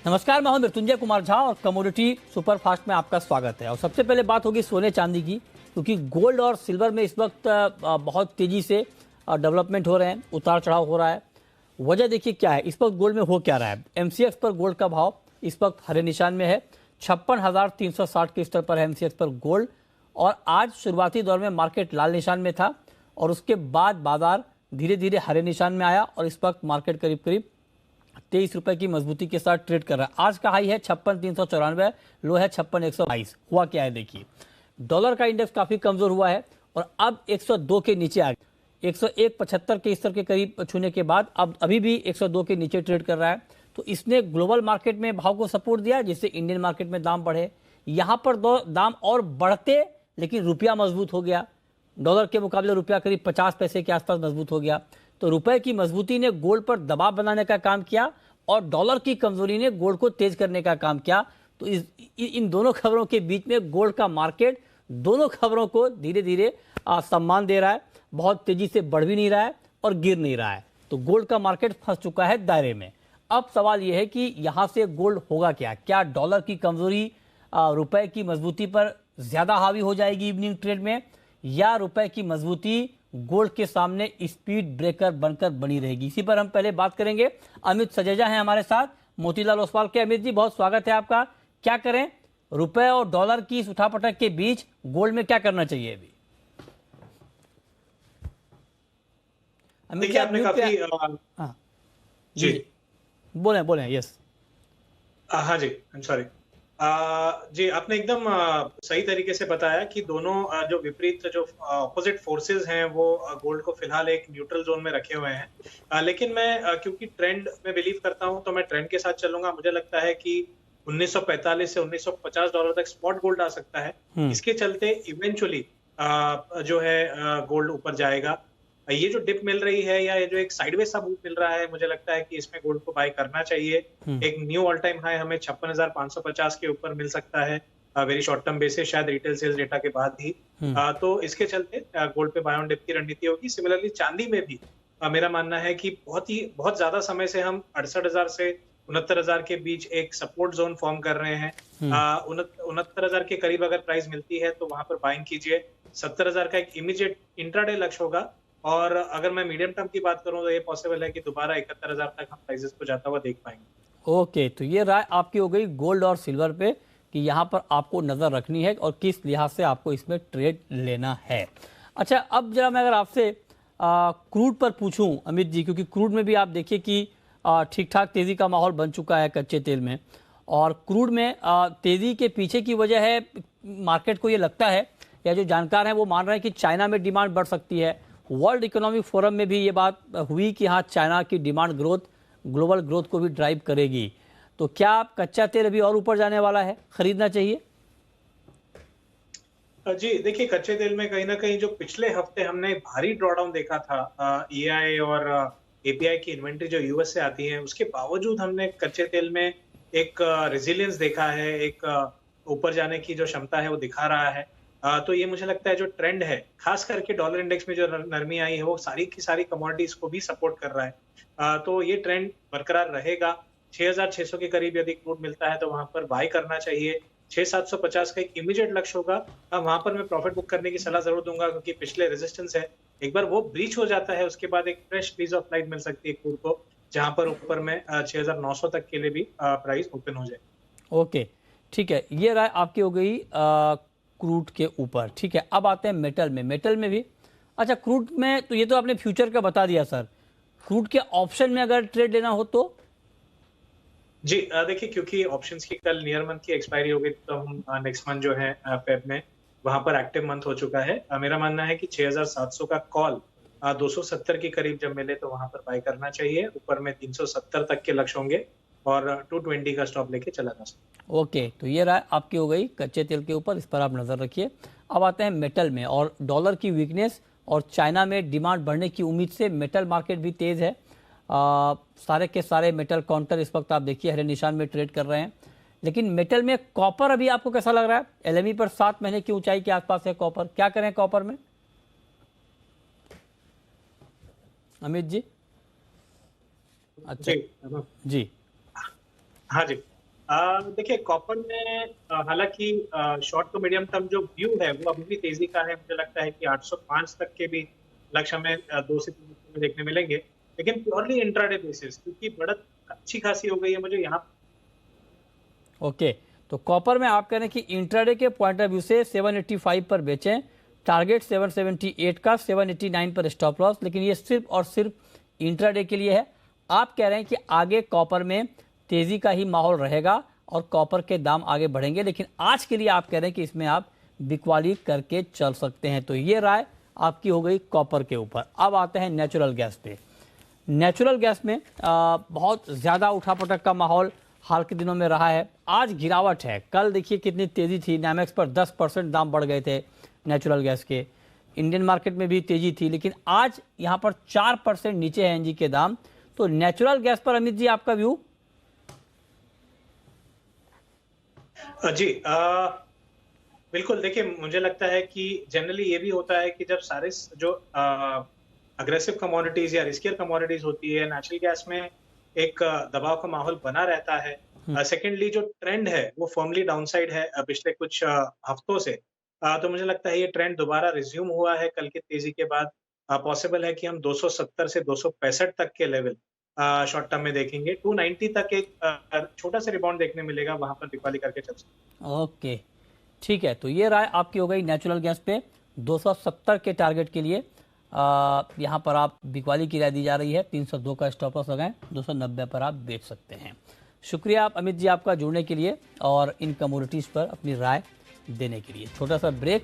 नमस्कार, मैं हूं मृत्युंजय कुमार झा और कमोडिटी सुपरफास्ट में आपका स्वागत है। और सबसे पहले बात होगी सोने चांदी की, क्योंकि गोल्ड और सिल्वर में इस वक्त बहुत तेजी से डेवलपमेंट हो रहे हैं, उतार चढ़ाव हो रहा है। वजह देखिए क्या है, इस वक्त गोल्ड में हो क्या रहा है। एमसीएक्स पर गोल्ड का भाव इस वक्त हरे निशान में है, 56,360 के स्तर पर है एमसीएक्स पर गोल्ड। और आज शुरुआती दौर में मार्केट लाल निशान में था और उसके बाद बाजार धीरे धीरे हरे निशान में आया और इस वक्त मार्केट करीब करीब 23 रुपए की मजबूती के साथ ट्रेड कर रहा है। आज का हाई है 56,394, लो है 56,122। हुआ क्या है देखिए, डॉलर का इंडेक्स काफी कमजोर हुआ है और अब 102 के नीचे आ गया। 101.75 के स्तर के करीब छूने के बाद अब अभी भी 102 के नीचे ट्रेड कर रहा है। तो इसने ग्लोबल मार्केट में भाव को सपोर्ट दिया, जिससे इंडियन मार्केट में दाम बढ़े। यहां पर दाम और बढ़ते, लेकिन रुपया मजबूत हो गया। डॉलर के मुकाबले रुपया करीब 50 पैसे के आसपास मजबूत हो गया। तो रुपए की मजबूती ने गोल्ड पर दबाव बनाने का काम किया और डॉलर की कमजोरी ने गोल्ड को तेज करने का काम किया। तो इन दोनों खबरों के बीच में गोल्ड का मार्केट दोनों खबरों को धीरे धीरे सम्मान दे रहा है। बहुत तेजी से बढ़ भी नहीं रहा है और गिर नहीं रहा है। तो गोल्ड का मार्केट फंस चुका है दायरे में। अब सवाल यह है कि यहां से गोल्ड होगा क्या? क्या डॉलर की कमजोरी रुपए की मजबूती पर ज्यादा हावी हो जाएगी इवनिंग ट्रेड में, या रुपए की मजबूती गोल्ड के सामने स्पीड ब्रेकर बनकर बनी रहेगी? इसी पर हम पहले बात करेंगे। अमित सजेजा हैं हमारे साथ मोतीलाल ओसवाल के। अमित जी, बहुत स्वागत है आपका। क्या करें, रुपए और डॉलर की इस उठापटक के बीच गोल्ड में क्या करना चाहिए अभी? अमित जी, आपने काफी हाँ जी बोले बोले। यस, हाँ जी, आई एम सॉरी। जी, आपने एकदम सही तरीके से बताया कि दोनों जो विपरीत जो ऑपोजिट फोर्सेस हैं वो गोल्ड को फिलहाल एक न्यूट्रल जोन में रखे हुए हैं। लेकिन मैं क्योंकि ट्रेंड में बिलीव करता हूं, तो मैं ट्रेंड के साथ चलूंगा। मुझे लगता है कि 1945 से 1950 डॉलर तक स्पॉट गोल्ड आ सकता है। इसके चलते इवेंचुअली जो है गोल्ड ऊपर जाएगा। ये जो डिप मिल रही है या ये जो एक साइडवेज सा मूव मिल रहा है, मुझे लगता है कि इसमें गोल्ड को बाय करना चाहिए। एक न्यू ऑल टाइम हाई हमें 56,550 के ऊपर मिल सकता है वेरी शॉर्ट टर्म बेसिस, शायद रिटेल सेल्स डेटा के बाद ही। तो इसके चलते गोल्ड पे बाय ऑन डिप की रणनीति होगी। सिमिलरली चांदी में भी मेरा मानना है कि बहुत ज्यादा समय से हम 68,000 से 69,000 के बीच एक सपोर्ट जोन फॉर्म कर रहे हैं। 69,000 के करीब अगर प्राइस मिलती है तो वहां पर बाइंग कीजिए। 70,000 का एक इमीडिएट इंट्राडे लक्ष्य होगा। और अगर मैं मीडियम टर्म की बात करूं तो ये पॉसिबल है कि दोबारा 71,000 तक हम प्राइसेस को जाता हुआ देख पाएंगे। ओके, तो ये राय आपकी हो गई गोल्ड और सिल्वर पे कि यहाँ पर आपको नज़र रखनी है और किस लिहाज से आपको इसमें ट्रेड लेना है। अच्छा, अब जरा मैं अगर आपसे क्रूड पर पूछूं अमित जी, क्योंकि क्रूड में भी आप देखिए कि ठीक ठाक तेज़ी का माहौल बन चुका है कच्चे तेल में। और क्रूड में तेज़ी के पीछे की वजह है, मार्केट को ये लगता है या जो जानकार हैं वो मान रहे हैं कि चाइना में डिमांड बढ़ सकती है। वर्ल्ड इकोनॉमिक फोरम में भी ये बात हुई कि हाँ, चाइना की डिमांड ग्रोथ ग्लोबल ग्रोथ को भी ड्राइव करेगी। तो क्या कच्चा तेल अभी और ऊपर जाने वाला है, खरीदना चाहिए? जी देखिए, कच्चे तेल में कहीं ना कहीं जो पिछले हफ्ते हमने भारी ड्रॉडाउन देखा था ईआई और एपीआई की इन्वेंट्री जो यूएस से आती है, उसके बावजूद हमने कच्चे तेल में एक रेजिलियंस देखा है, एक ऊपर जाने की जो क्षमता है वो दिखा रहा है। तो ये मुझे लगता है जो ट्रेंड है, खास करके डॉलर इंडेक्स में जो नरमी आई है, वो सारी की सारी कमोडिटीज को भी सपोर्ट कर रहा है। तो ये ट्रेंड बरकरार रहेगा। 6,600 के करीब यदि क्रूड मिलता है तो वहां पर बाय करना चाहिए। 6,750 का एक इमीडिएट लक्ष्य होगा। वहां पर मैं प्रॉफिट बुक करने की सलाह जरूर दूंगा, क्योंकि पिछले रेजिस्टेंस है, एक बार वो ब्रीच हो जाता है उसके बाद एक फ्रेश लीज ऑफ लाइट मिल सकती है क्रूड को, जहां पर ऊपर में 6,900 तक के लिए भी प्राइस ओपन हो जाए। ओके, ठीक है, ये राय आपकी हो गई क्रूड के ऊपर। ठीक है, अब आते हैं मेटल में। मेटल में भी अच्छा, क्रूड में तो ये तो आपने फ्यूचर का बता दिया सर। क्रूड के ऑप्शन में अगर ट्रेड लेना हो तो? जी देखिए, क्योंकि ऑप्शंस की कल नियर मंथ की एक्सपायरी हो गई, तो हम नेक्स्ट मंथ जो है फेब में वहां पर एक्टिव मंथ हो चुका है। मेरा मानना है कि 6,700 का कॉल 270 के करीब जब मिले तो वहां पर बाय करना चाहिए। ऊपर में 370 तक के लक्ष्य होंगे और 220 का स्टॉप लेके चला जा सकता। ओके, तो ये राय आपकी हो गई कच्चे तेल के ऊपर, इस पर आप नज़र रखिए। अब आते हैं मेटल में। और डॉलर की वीकनेस और चाइना में डिमांड बढ़ने की उम्मीद से मेटल मार्केट भी तेज़ है। सारे के सारे मेटल काउंटर इस वक्त आप देखिए हरे निशान में ट्रेड कर रहे हैं। लेकिन मेटल में कॉपर अभी आपको कैसा लग रहा है? एलएमई पर 7 महीने की ऊंचाई के आसपास है कॉपर। क्या करें कॉपर में, अमित जी? अच्छा जी जी, हाँ जी, देखिए कॉपर में हालांकि शॉर्ट टू मीडियम टर्म जो व्यू है वो अभी भी तेजी का है। मुझे लगता है कि 805 तक के भी लक्ष्य हमें 2 से 3 में देखने मिलेंगे, लेकिन प्योरली इंट्राडे बेसिस क्योंकि बढ़त अच्छी खासी हो गई है मुझे यहाँ। ओके, तो कॉपर में आप कह रहे हैं कि इंट्राडे के पॉइंट ऑफ व्यू से 785 पर बेचें, टारगेट 778 का, 789 पर स्टॉप लॉस, लेकिन ये सिर्फ और सिर्फ इंट्राडे के लिए है। आप कह रहे हैं कि आगे कॉपर में तेजी का ही माहौल रहेगा और कॉपर के दाम आगे बढ़ेंगे, लेकिन आज के लिए आप कह रहे हैं कि इसमें आप बिकवाली करके चल सकते हैं। तो ये राय आपकी हो गई कॉपर के ऊपर। अब आते हैं नेचुरल गैस पे। नेचुरल गैस में बहुत ज़्यादा उठापटक का माहौल हाल के दिनों में रहा है। आज गिरावट है, कल देखिए कितनी तेज़ी थी, नामेक्स पर 10% दाम बढ़ गए थे नेचुरल गैस के। इंडियन मार्केट में भी तेज़ी थी, लेकिन आज यहाँ पर 4% नीचे है एनजी के दाम। तो नेचुरल गैस पर अमित जी आपका व्यू? जी बिल्कुल। देखिए मुझे लगता है कि जनरली ये भी होता है कि जब सारे जो अग्रेसिव कमोडिटीज या रिस्कियर कमोडिटीज होती है, नेचुरल गैस में एक दबाव का माहौल बना रहता है। सेकेंडली जो ट्रेंड है वो फर्मली डाउनसाइड है पिछले कुछ हफ्तों से। तो मुझे लगता है ये ट्रेंड दोबारा रिज्यूम हुआ है कल की तेजी के बाद। पॉसिबल है कि हम 270 से 265 तक के लेवल शॉर्ट टर्म में देखेंगे। 290 तक एक छोटा सा रिबाउंड देखने मिलेगा, वहां पर बिकवाली करके चल सकते हैं। ओके, ठीक है। तो ये राय आपकी हो गई नेचुरल गैस पे 270 के टारगेट के लिए। यहाँ पर आप बिकवाली की राय दी जा रही है, 302 का स्टॉप लॉस लगाएं, 290 पर आप बेच सकते हैं। शुक्रिया आप अमित जी आपका जुड़ने के लिए और इन कमोडिटीज़ पर अपनी राय देने के लिए। छोटा सा ब्रेक।